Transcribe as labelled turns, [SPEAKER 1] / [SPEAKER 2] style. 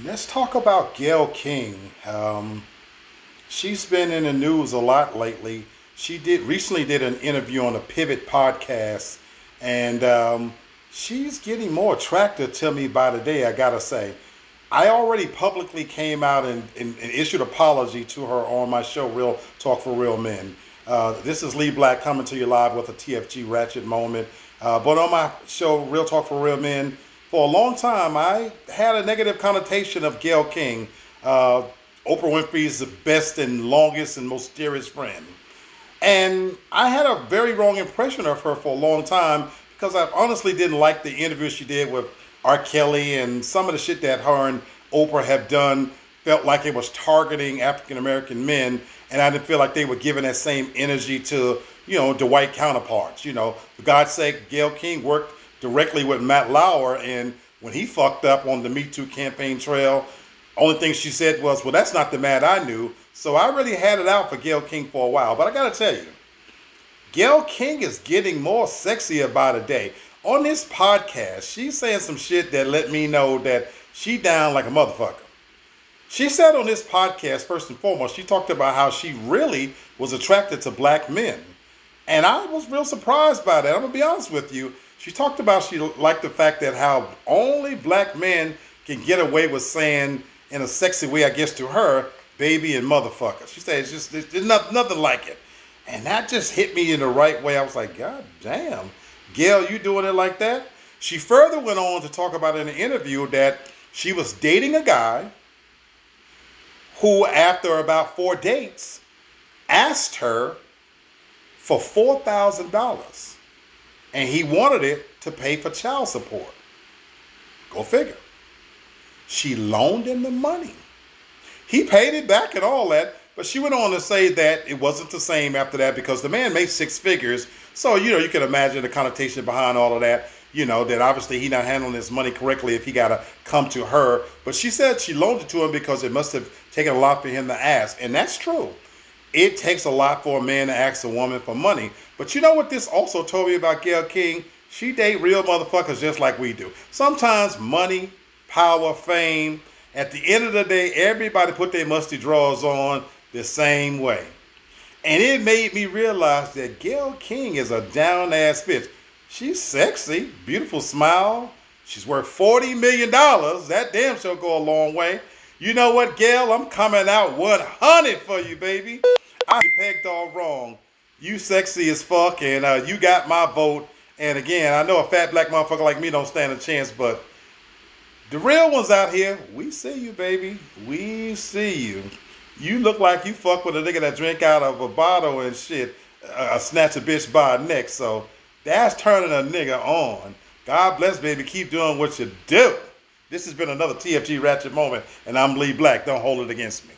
[SPEAKER 1] Let's talk about Gail King. She's been in the news a lot lately. She recently did an interview on the Pivot podcast, and she's getting more attractive to me by the day, I gotta say. I already publicly came out and issued an apology to her on my show, Real Talk for Real Men. This is Lee Black coming to you live with a TFG Ratchet moment. But on my show, Real Talk for Real Men, for a long time, I had a negative connotation of Gail King, Oprah Winfrey's the best and longest and most dearest friend. And I had a very wrong impression of her for a long time because I honestly didn't like the interview she did with R. Kelly, and some of the shit that her and Oprah have done felt like it was targeting African-American men, and I didn't feel like they were giving that same energy to, the white counterparts. For God's sake, Gail King worked directly with Matt Lauer, and when he fucked up on the Me Too campaign trail, only thing she said was, well, that's not the Matt I knew. So I really had it out for Gail King for a while. But I gotta tell you, Gail King is getting more sexier by the day. On this podcast, she's saying some shit that let me know that she down like a motherfucker. She said on this podcast, first and foremost, she talked about how she really was attracted to black men. And I was real surprised by that. I'm gonna be honest with you. She talked about she liked the fact that how only black men can get away with saying in a sexy way, I guess, to her, baby and motherfucker. She said there's nothing like it. And that just hit me in the right way. I was like, God damn, Gail, you doing it like that? She further went on to talk about in the interview that she was dating a guy who, after about 4 dates, asked her for $4,000. And he wanted it to pay for child support. Go figure. She loaned him the money. He paid it back and all that, but she went on to say that it wasn't the same after that because the man made 6 figures. So, you can imagine the connotation behind all of that, that obviously he not handling his money correctly if he got to come to her. But she said she loaned it to him because it must have taken a lot for him to ask. And that's true. It takes a lot for a man to ask a woman for money. But you know what this also told me about Gail King? She date real motherfuckers just like we do. Sometimes money, power, fame, at the end of the day, everybody put their musty drawers on the same way. And it made me realize that Gail King is a down-ass bitch. She's sexy, beautiful smile. She's worth $40 million. That damn sure go a long way. You know what, Gail? I'm coming out 100 for you, baby. I pegged all wrong. You sexy as fuck, and you got my vote. And again, I know a fat black motherfucker like me don't stand a chance, but the real ones out here, we see you, baby. We see you. You look like you fuck with a nigga that drink out of a bottle and shit, snatch a bitch by a neck. So that's turning a nigga on. God bless, baby. Keep doing what you do. This has been another TFG Ratchet moment, and I'm Lee Black. Don't hold it against me.